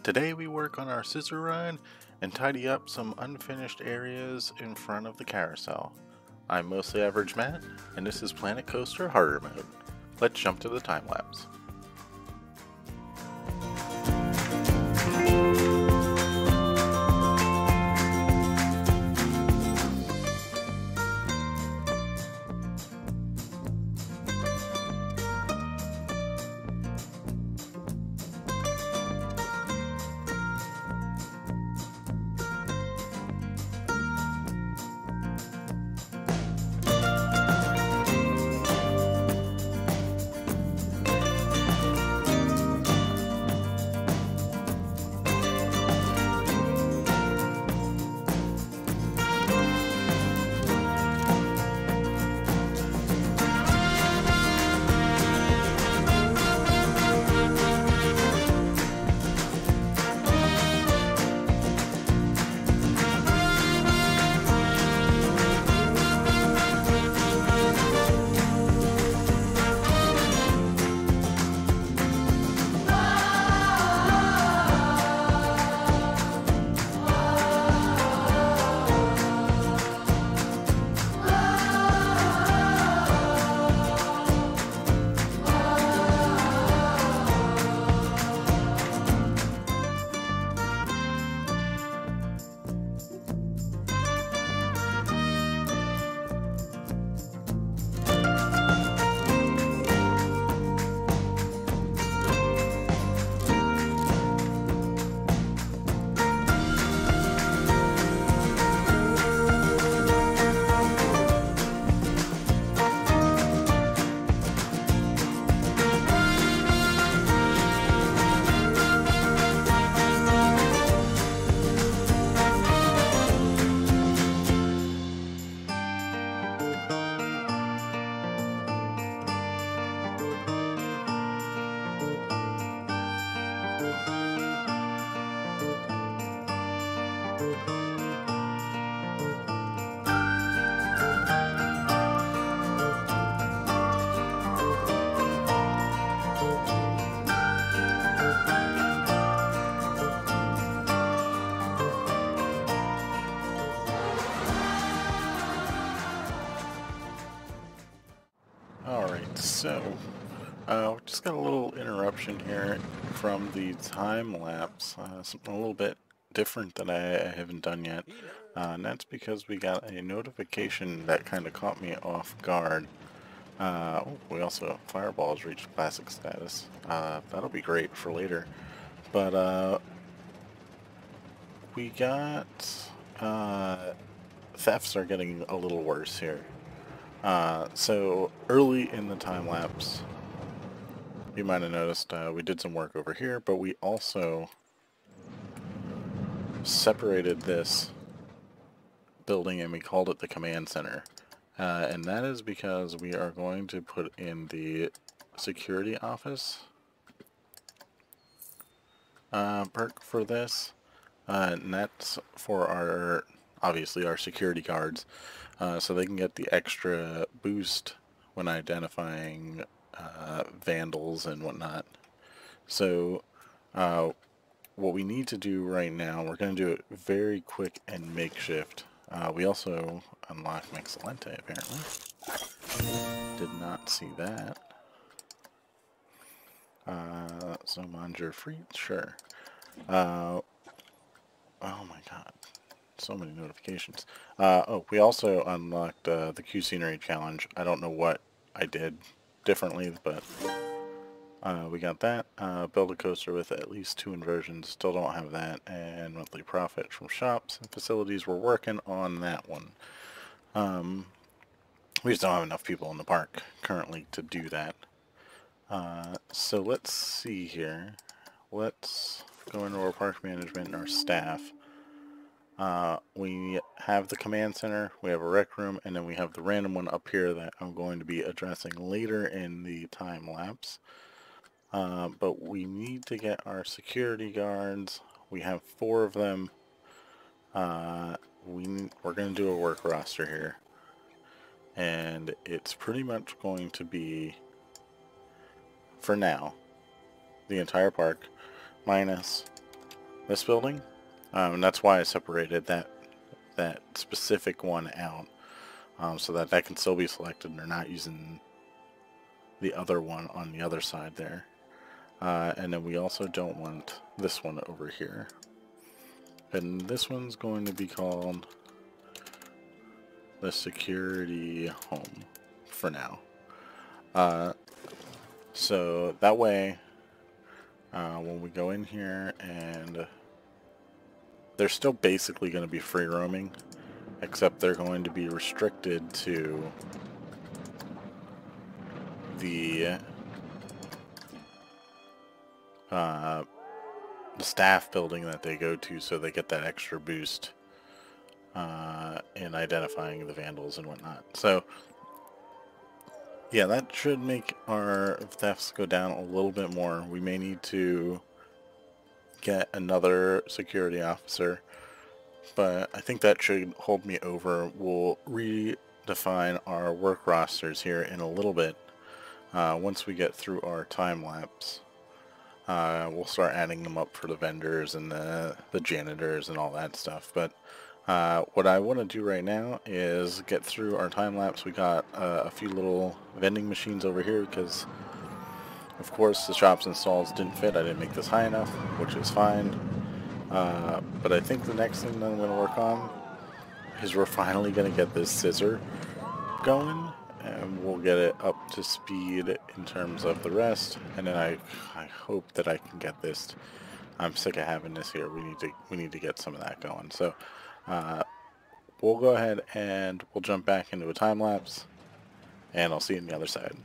Today we work on our scissor run and tidy up some unfinished areas in front of the carousel. I'm Mostly Average Matt, and this is Planet Coaster Harder Mode. Let's jump to the time lapse. Alright, so just got a little interruption here from the time lapse, something a little bit different that I haven't done yet, and that's because we got a notification that kind of caught me off guard. We also, Fireball's reached classic status. That'll be great for later, but we got thefts are getting a little worse here. So early in the time lapse, you might have noticed we did some work over here, but we also separated this building and we called it the command center. And that is because we are going to put in the security office perk for this. And that's for our, obviously, our security guards. So they can get the extra boost when identifying vandals and whatnot. So what we need to do right now, we're going to do it very quick and makeshift. We also unlocked Mexcellente, apparently. Did not see that. So Manger free, sure. Oh my god. So many notifications. Oh, we also unlocked the Q Scenery Challenge. I don't know what I did differently, but we got that. Build a coaster with at least 2 inversions. Still don't have that. And monthly profit from shops and facilities. We're working on that one. We just don't have enough people in the park currently to do that. So let's see here. Let's go into our park management and our staff. We have the command center, we have a rec room, and then we have the random one up here that I'm going to be addressing later in the time lapse. But we need to get our security guards. We have 4 of them. We're going to do a work roster here. And it's pretty much going to be, for now, the entire park, minus this building, and that's why I separated that specific one out, so that that can still be selected. They're not using the other one on the other side there. And then we also don't want this one over here. And this one's going to be called the security home for now. So that way, when we go in here, and they're still basically going to be free roaming, except they're going to be restricted to the staff building that they go to, so they get that extra boost in identifying the vandals and whatnot. So yeah, that should make our thefts go down a little bit more. We may need to get another security officer, but I think that should hold me over. We'll redefine our work rosters here in a little bit. Once we get through our time lapse, we'll start adding them up for the vendors and the janitors and all that stuff. But what I want to do right now is get through our time lapse. We got a few little vending machines over here because, of course, the shops and stalls didn't fit. I didn't make this high enough, which is fine. But I think the next thing that I'm going to work on is we're finally going to get this scissor going, and we'll get it up to speed in terms of the rest. And then I hope that I can get this. I'm sick of having this here. We need to get some of that going. So we'll go ahead and we'll jump back into a time lapse, and I'll see you on the other side.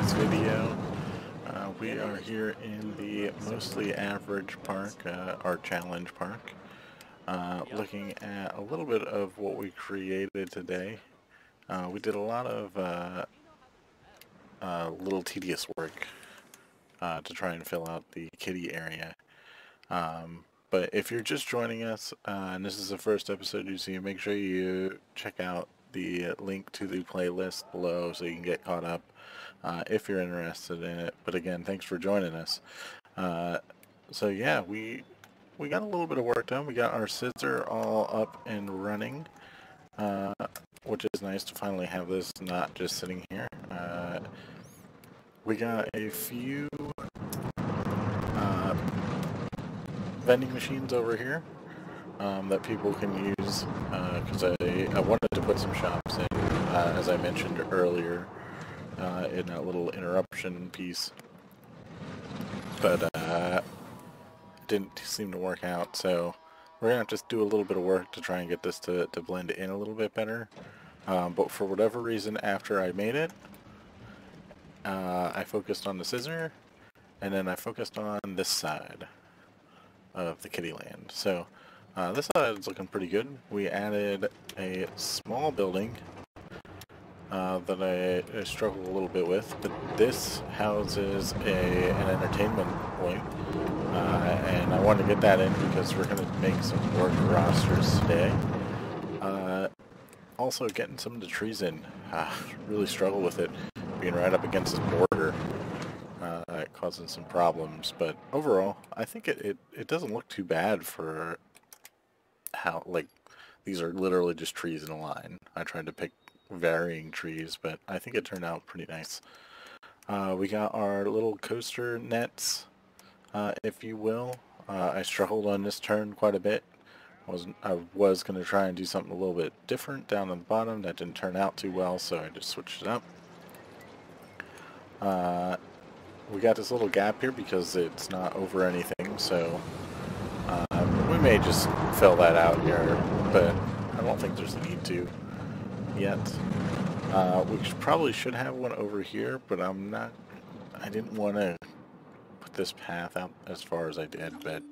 today's video. We are here in the mostly average park, our challenge park, looking at a little bit of what we created today. We did a lot of little tedious work to try and fill out the kiddie area. But if you're just joining us, and this is the first episode you see, make sure you check out the link to the playlist below so you can get caught up if you're interested in it. But again, thanks for joining us. So yeah, we got a little bit of work done. We got our Scizzer all up and running, which is nice to finally have this not just sitting here. We got a few vending machines over here that people can use because I wanted to put some shops in, as I mentioned earlier in that little interruption piece, but didn't seem to work out, so we're gonna have to do a little bit of work to try and get this to blend in a little bit better, but for whatever reason, after I made it, I focused on the Scizzer, and then I focused on this side of the kiddie land. So this side is looking pretty good. We added a small building that I struggled a little bit with, but this houses an entertainment point, and I wanted to get that in because we're going to make some work rosters today. Also getting some of the trees in, really struggle with it being right up against this border. Causing some problems, but overall I think it doesn't look too bad for how, like, these are literally just trees in a line. I tried to pick varying trees, but I think it turned out pretty nice. We got our little coaster nets, if you will. I struggled on this turn quite a bit. I was going to try and do something a little bit different down on the bottom. That didn't turn out too well, so I just switched it up. We got this little gap here because it's not over anything, so we may just fill that out here, but I don't think there's a need to yet. We probably should have one over here, but I didn't want to put this path out as far as I did, but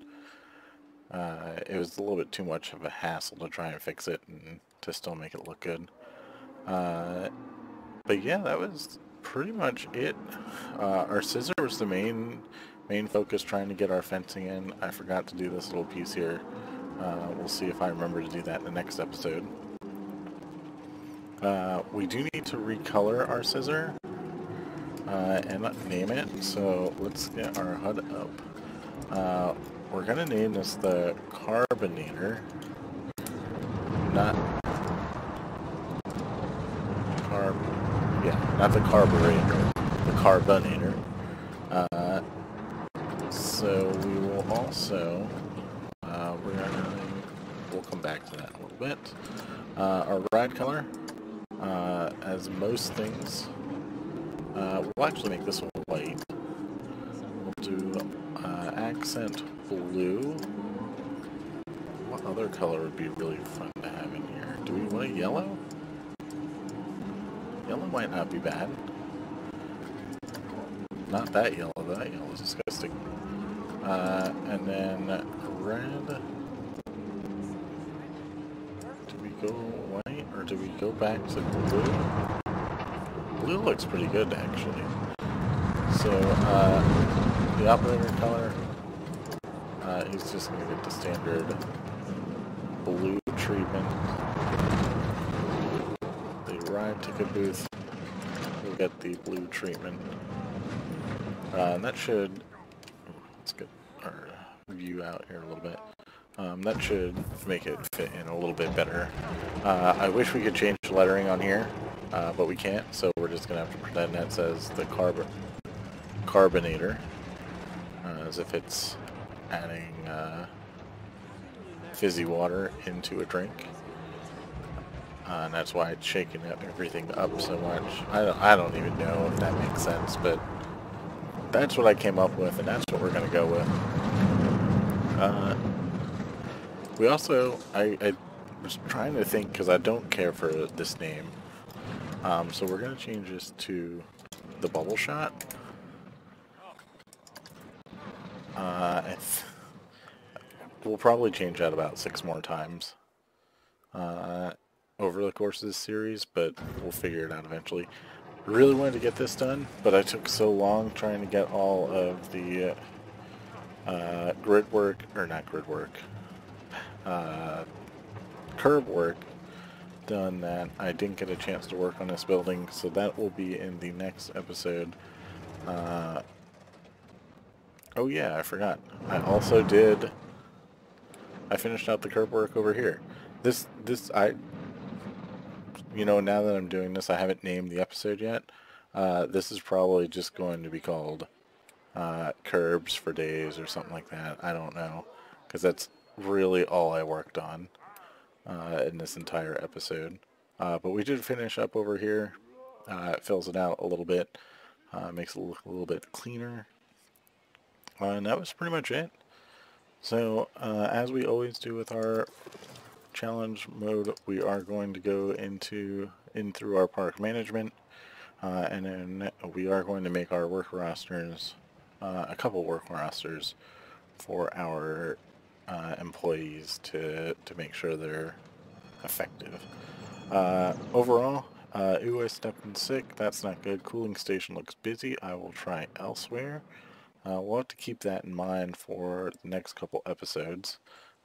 it was a little bit too much of a hassle to try and fix it and to still make it look good. But yeah, that was pretty much it. Our Scizzer was the main focus, trying to get our fencing in. I forgot to do this little piece here. We'll see if I remember to do that in the next episode. We do need to recolor our Scizzer and name it, so let's get our HUD up. We're gonna name this the Carbonator, not not the carburetor, the Carbonator. So we will also, we'll come back to that in a little bit. Our ride color, as most things, we'll actually make this one white. We'll do accent blue. What other color would be really fun to have in here? Do we want a yellow? Yellow might not be bad. Not that yellow. That yellow is disgusting. And then red. Do we go white or do we go back to blue? Blue looks pretty good, actually. So the operator color, he's just going to get the standard blue treatment. Ride ticket booth, we'll get the blue treatment, and that should, let's get our view out here a little bit, that should make it fit in a little bit better. I wish we could change the lettering on here, but we can't, so we're just going to have to pretend that says the Carbonator, as if it's adding fizzy water into a drink. And that's why it's shaking everything up so much. I don't even know if that makes sense, but that's what I came up with, and that's what we're going to go with. We also, I was trying to think, because I don't care for this name, so we're going to change this to the bubble shot. We'll probably change that about 6 more times over the course of this series, but we'll figure it out eventually. I really wanted to get this done, but I took so long trying to get all of the grid work, or not grid work, curb work done that I didn't get a chance to work on this building, so that will be in the next episode. Oh yeah, I forgot. I finished out the curb work over here. Now that I'm doing this, I haven't named the episode yet. This is probably just going to be called Curbs for Days or something like that. I don't know, because that's really all I worked on in this entire episode. But we did finish up over here. It fills it out a little bit, makes it look a little bit cleaner. And that was pretty much it. So, as we always do with our challenge mode, we are going to go in through our park management, and then we are going to make our work rosters, a couple work rosters for our employees to make sure they're effective. Overall, ooh, I stepped in sick. That's not good. Cooling station looks busy. I will try elsewhere. We'll have to keep that in mind for the next couple episodes.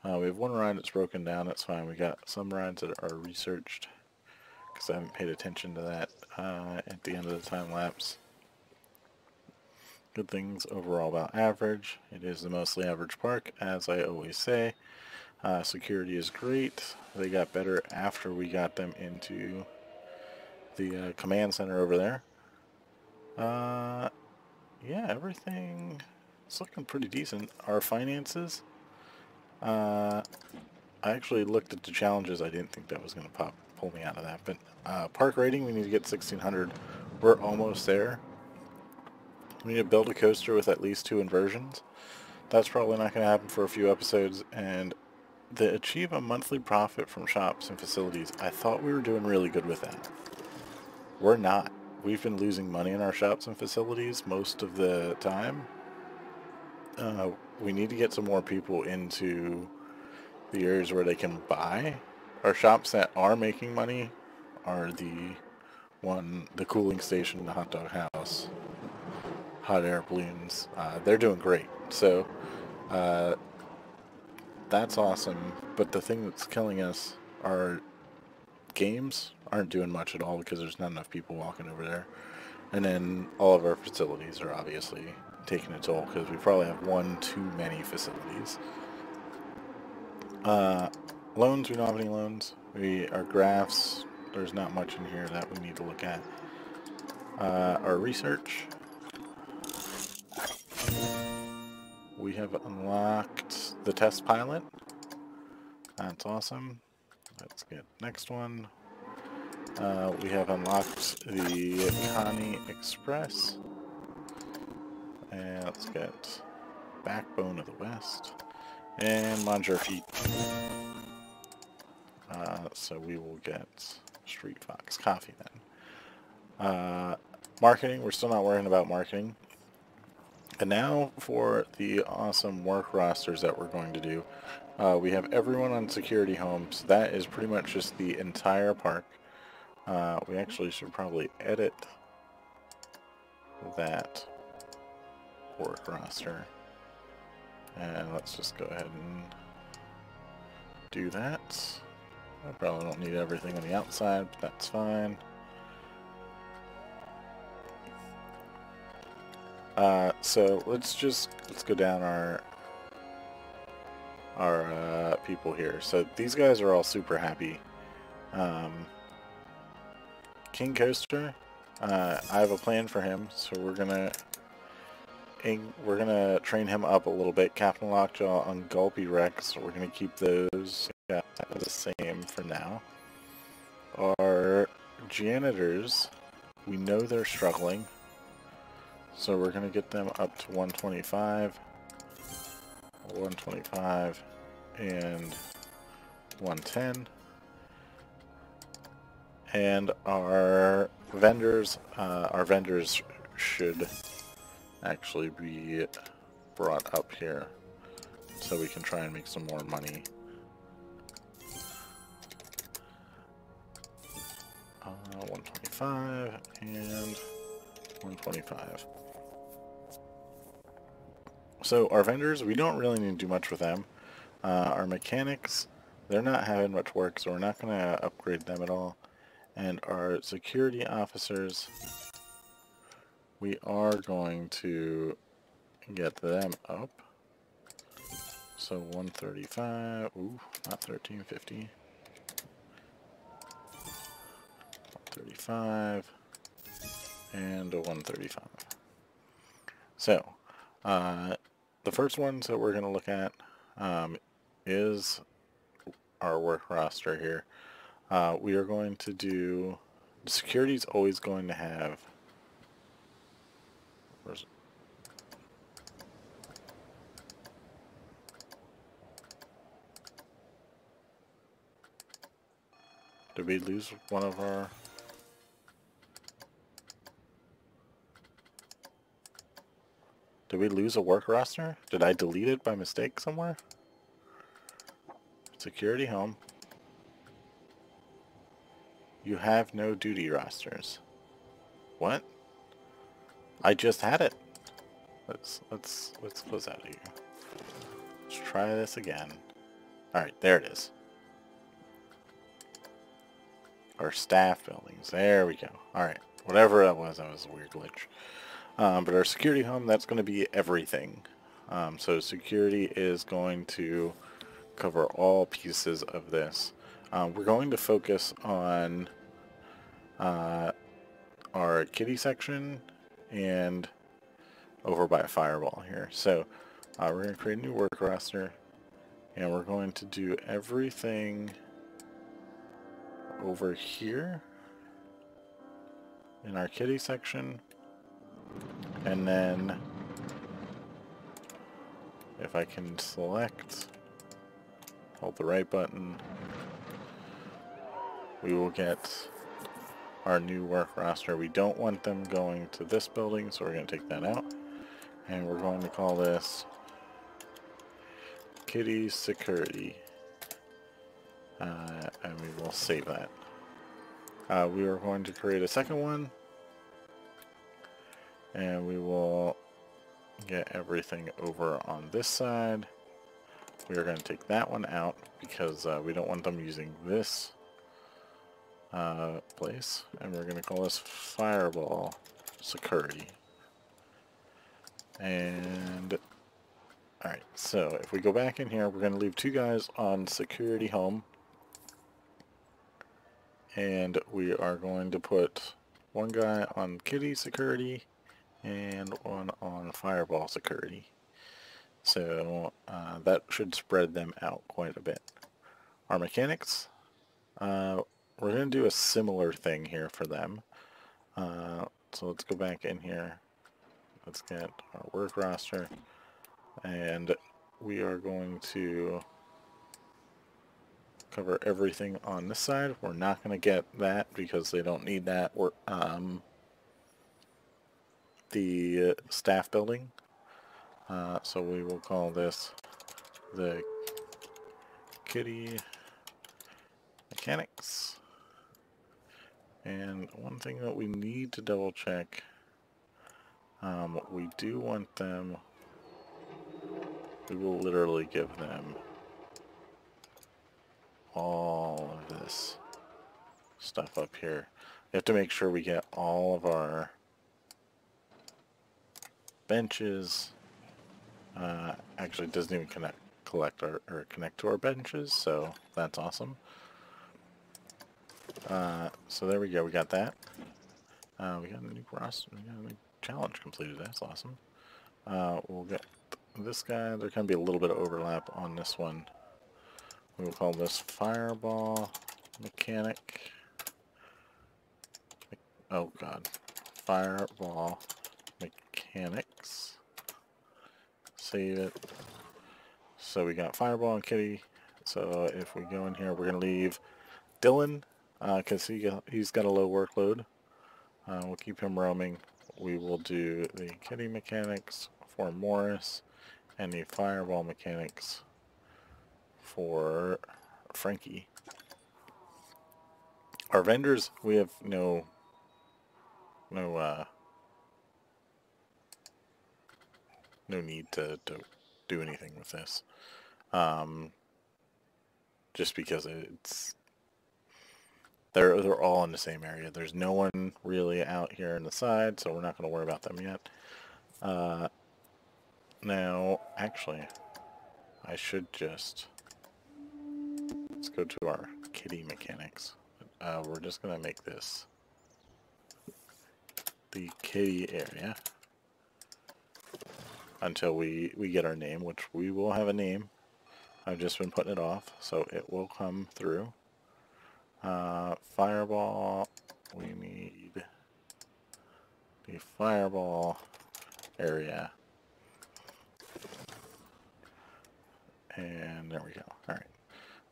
We have one ride that's broken down. That's fine. We got some rides that are researched, because I haven't paid attention to that at the end of the time lapse. Good things overall about average. It is the mostly average park, as I always say. Security is great. They got better after we got them into the command center over there. Yeah, everything is looking pretty decent. Our finances, I actually looked at the challenges. I didn't think that was going to pull me out of that. But park rating, we need to get 1600. We're almost there. We need to build a coaster with at least 2 inversions. That's probably not going to happen for a few episodes. And to achieve a monthly profit from shops and facilities, I thought we were doing really good with that. We're not. We've been losing money in our shops and facilities most of the time. We need to get some more people into the areas where they can buy. Our shops that are making money are the cooling station, the hot dog house, hot air balloons. They're doing great. So that's awesome. But the thing that's killing us are games aren't doing much at all because there's not enough people walking over there. And then all of our facilities are obviously taking a toll because we probably have one too many facilities. Loans, we don't have any loans. Our graphs, there's not much in here that we need to look at. Our research, we have unlocked the test pilot. That's awesome. Let's get next one. We have unlocked the Connie Express. And let's get Backbone of the West. And Manger Feet. So we will get Street Fox Coffee then. Marketing, we're still not worrying about marketing. And now for the awesome work rosters that we're going to do. We have everyone on security homes. That is pretty much just the entire park. We actually should probably edit that work roster. And let's just go ahead and do that. I probably don't need everything on the outside, but that's fine. So let's go down our people here. So these guys are all super happy. King Coaster, I have a plan for him, so we're gonna train him up a little bit. Captain Lockjaw on Gulpy Rex, we're gonna keep those the same for now. Our janitors, we know they're struggling, so we're gonna get them up to 125, and 110. And our vendors should actually be brought up here so we can try and make some more money. 125 and 125. So our vendors, we don't really need to do much with them. Our mechanics, they're not having much work, so we're not going to upgrade them at all. And our security officers, we are going to get them up. So 135, ooh, not 1350. 135 and a 135. So, the first ones that we're going to look at is our work roster here. We are going to do, security is always going to have, where's it? Did we lose one of our, did we lose a work roster? Did I delete it by mistake somewhere? Security home. You have no duty rosters. What? I just had it. Let's close out of here. Let's try this again. Alright, there it is. Our staff buildings. There we go. Alright. Whatever that was a weird glitch. But our security home, that's going to be everything. So security is going to cover all pieces of this. We're going to focus on our kitty section and over by a fireball here. So we're going to create a new work roster, and we're going to do everything over here in our kitty section, and then if I can select, hold the right button, we will get our new work roster. We don't want them going to this building, so we're going to take that out, and we're going to call this Kitty Security, and we will save that. We are going to create a second one, and we will get everything over on this side. We are going to take that one out because we don't want them using this place, and we're going to call this Fireball Security. And alright, so if we go back in here, we're going to leave two guys on Security Home, and we are going to put one guy on Kitty Security and one on Fireball Security. So that should spread them out quite a bit. Our mechanics, we're going to do a similar thing here for them. So let's go back in here. Let's get our work roster, and we are going to cover everything on this side. We're not going to get that because they don't need that. The staff building. So we will call this the Kitty Mechanics. And one thing that we need to double check, we do want them, we will literally give them all of this stuff up here. We have to make sure we get all of our benches. Actually, it doesn't even connect to our benches, so that's awesome. So there we go. We got that. We got a new roster. We got a new challenge completed. That's awesome. We'll get this guy. There can be a little bit of overlap on this one. We will call this Fireball Mechanic. Oh god. Fireball Mechanics. Save it. So we got Fireball and Kitty. So if we go in here, we're going to leave Dylan, because he's got a low workload. We'll keep him roaming. we will do the kitty mechanics for Morris and the fireball mechanics for Frankie. Our vendors, we have no need to do anything with this. Just because they're all in the same area. There's no one really out here on the side, so we're not going to worry about them yet. Now, actually, I should just... Let's go to our kitty mechanics. We're just going to make this the kitty area until we get our name, which we will have a name. I've just been putting it off, so it will come through. Fireball, we need the fireball area. And there we go. Alright.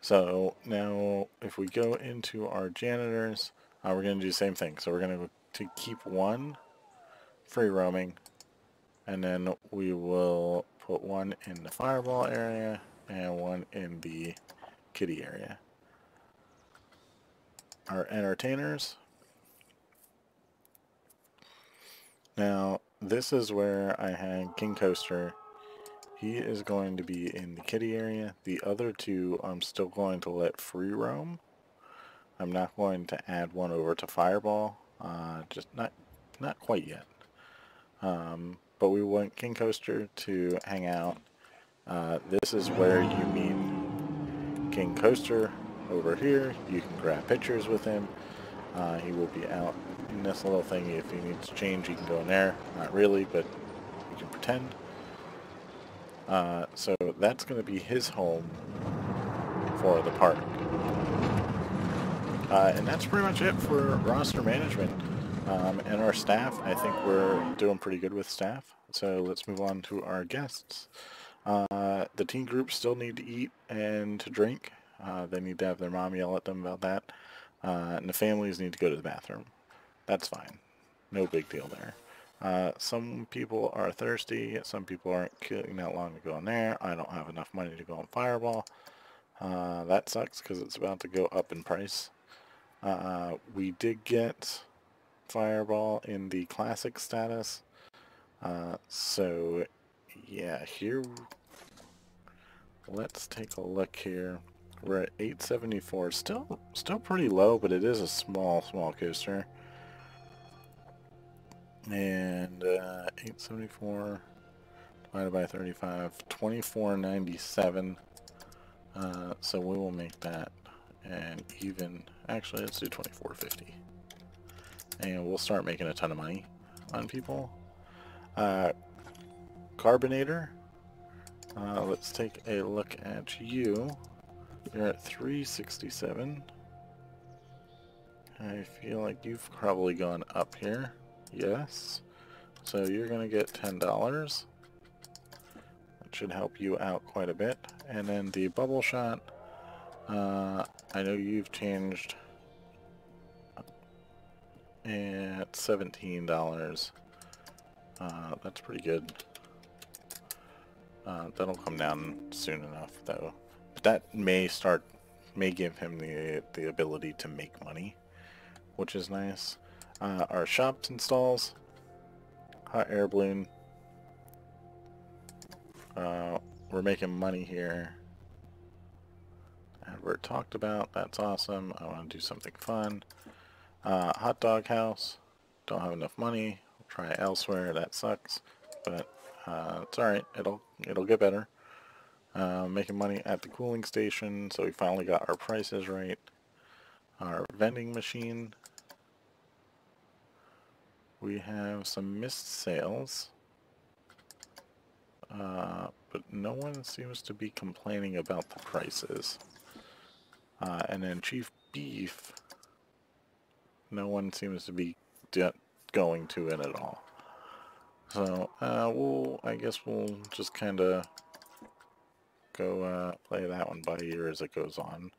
So now if we go into our janitors, we're going to do the same thing. So we're going to keep one free roaming, and then we will put one in the fireball area and one in the kitty area. Our entertainers. Now, this is where I had King Coaster. He is going to be in the kitty area. The other two I'm still going to let free roam. I'm not going to add one over to fireball. Just not quite yet. But we want King Coaster to hang out. This is where you meet King Coaster over here. You can grab pictures with him. He will be out in this little thing. If he needs to change, he can go in there. Not really, but you can pretend. So that's going to be his home for the park. And that's pretty much it for roster management. And our staff, I think we're doing pretty good with staff. So let's move on to our guests. The teen groups still need to eat and to drink. They need to have their mom yell at them about that. And the families need to go to the bathroom. That's fine. No big deal there. Some people are thirsty. Some people aren't killing that long to go in there. I don't have enough money to go on Fireball. That sucks because it's about to go up in price. We did get Fireball in the classic status. So yeah, here, let's take a look here. We're at 874. Still pretty low, but it is a small coaster. And 874 divided by 35, 24.97. So we will make that, and even actually let's do 24.50, and we'll start making a ton of money on people. Carbonator. Let's take a look at you. You're at 367. I feel like you've probably gone up here. Yes. So you're going to get $10. That should help you out quite a bit. And then the bubble shot. I know you've changed at $17. That's pretty good. That'll come down soon enough, though. But that may give him the ability to make money, which is nice. Our shops and stalls. Hot air balloon. We're making money here. Advert talked about. That's awesome. I want to do something fun. Hot dog house. Don't have enough money. We'll try elsewhere. That sucks, but it's alright. It'll get better. Making money at the cooling station, so we finally got our prices right. Our vending machine. We have some missed sales. But no one seems to be complaining about the prices. And then Chief Beef, no one seems to be going to it at all. So, I guess we'll just kind of go play that one by ear as it goes on.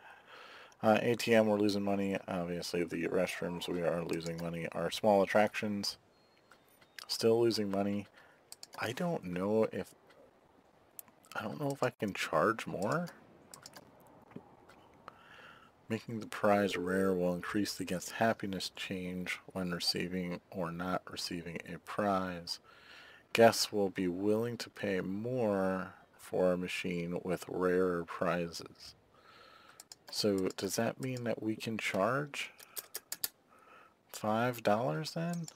ATM, we're losing money. Obviously, the restrooms, we are losing money. Our small attractions, Still losing money. I don't know if I can charge more. Making the prize rare will increase the guest's happiness change when receiving or not receiving a prize. Guests will be willing to pay more for a machine with rarer prizes. So does that mean that we can charge $5 then?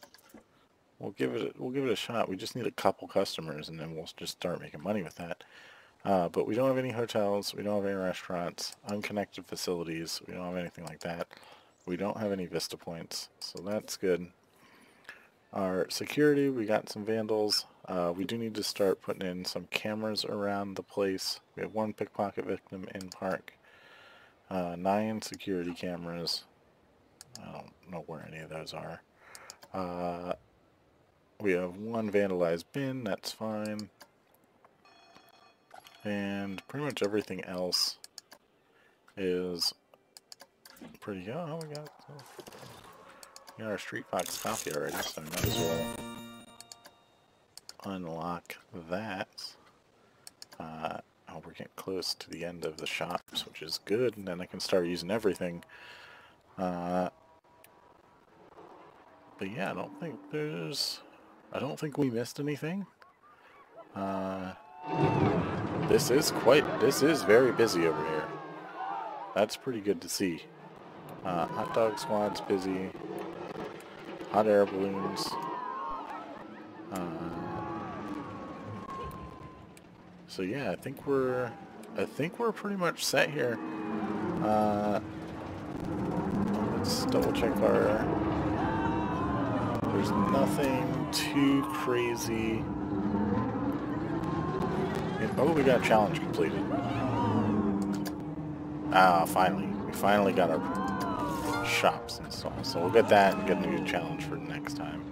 We'll give it a shot. We just need a couple customers and then we'll just start making money with that. But we don't have any hotels, we don't have any restaurants, unconnected facilities, we don't have anything like that. We don't have any Vista points, so that's good. Our security, we got some vandals. We do need to start putting in some cameras around the place. We have 1 pickpocket victim in park. 9 security cameras. I don't know where any of those are. We have 1 vandalized bin, that's fine. And pretty much everything else is pretty good. Oh, we got our Street Fox coffee already, so we might as well unlock that. Oh, we're getting close to the end of the shops, which is good, and then I can start using everything. But yeah, I don't think we missed anything. This is very busy over here. That's pretty good to see. Hot dog squad's busy. Hot air balloons. So yeah, I think we're pretty much set here. Let's double check our. There's nothing too crazy. Oh, we got a challenge completed. Finally. We finally got our shops installed. So we'll get that and get a new challenge for next time.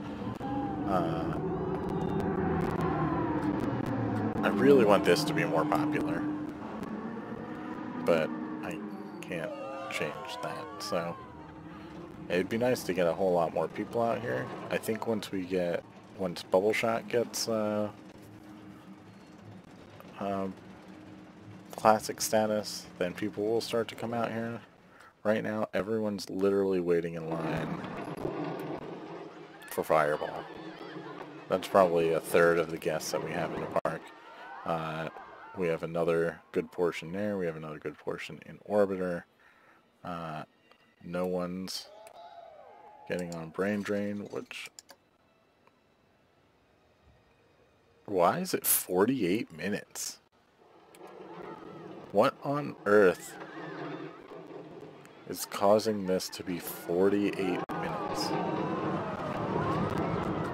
I really want this to be more popular. But I can't change that, so it'd be nice to get a whole lot more people out here. I think once Bubble Shot gets classic status, then people will start to come out here. Right now, everyone's literally waiting in line for Fireball. That's probably a third of the guests that we have in the park. We have another good portion there. We have another good portion in Orbiter. No one's getting on Brain Drain, which... Why is it 48 minutes? What on earth is causing this to be 48 minutes?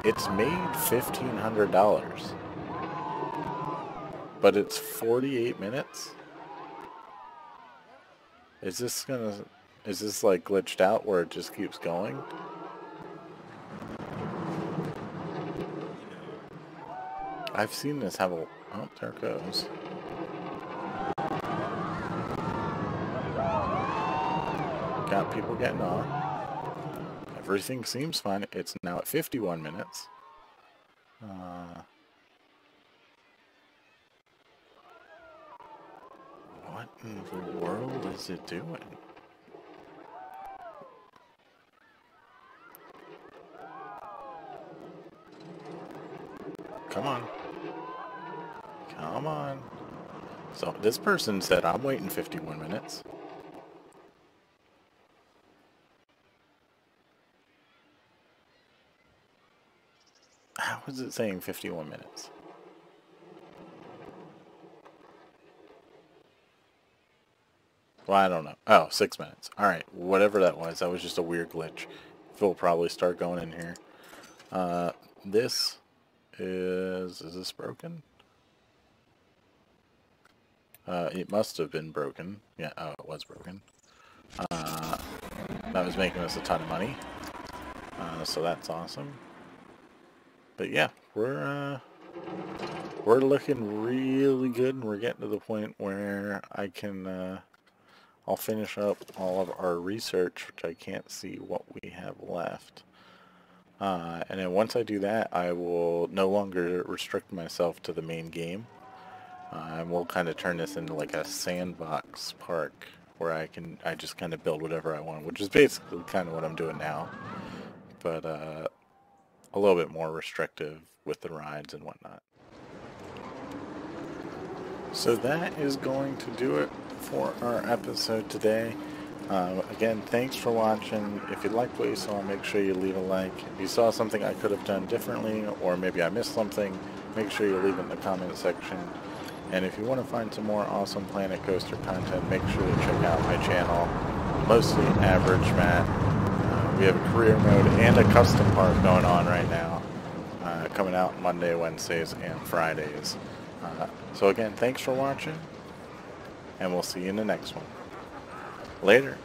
It's made $1,500. But it's 48 minutes? Is this like glitched out where it just keeps going? I've seen this have a... Oh, there it goes. Got people getting on. Everything seems fine. It's now at 51 minutes. What in the world is it doing? Come on. Come on. So this person said I'm waiting 51 minutes. How is it saying 51 minutes? Well, I don't know. Oh, 6 minutes. Alright, whatever that was just a weird glitch. We'll probably start going in here. This is this broken? It must have been broken. Yeah, oh, it was broken. That was making us a ton of money. So that's awesome. But yeah, we're looking really good, and we're getting to the point where I can, I'll finish up all of our research, which I can't see what we have left. And then once I do that, I will no longer restrict myself to the main game. And we'll kind of turn this into like a sandbox park where I just kind of build whatever I want, which is basically kind of what I'm doing now. But a little bit more restrictive with the rides and whatnot. So that is going to do it for our episode today. Again, thanks for watching. If you liked what you saw, make sure you leave a like. If you saw something I could have done differently, or maybe I missed something, make sure you leave it in the comment section. And if you want to find some more awesome Planet Coaster content, make sure to check out my channel, Mostly Average Matt. We have a career mode and a custom part going on right now, coming out Monday, Wednesdays, and Fridays. So again, thanks for watching, and we'll see you in the next one. Later.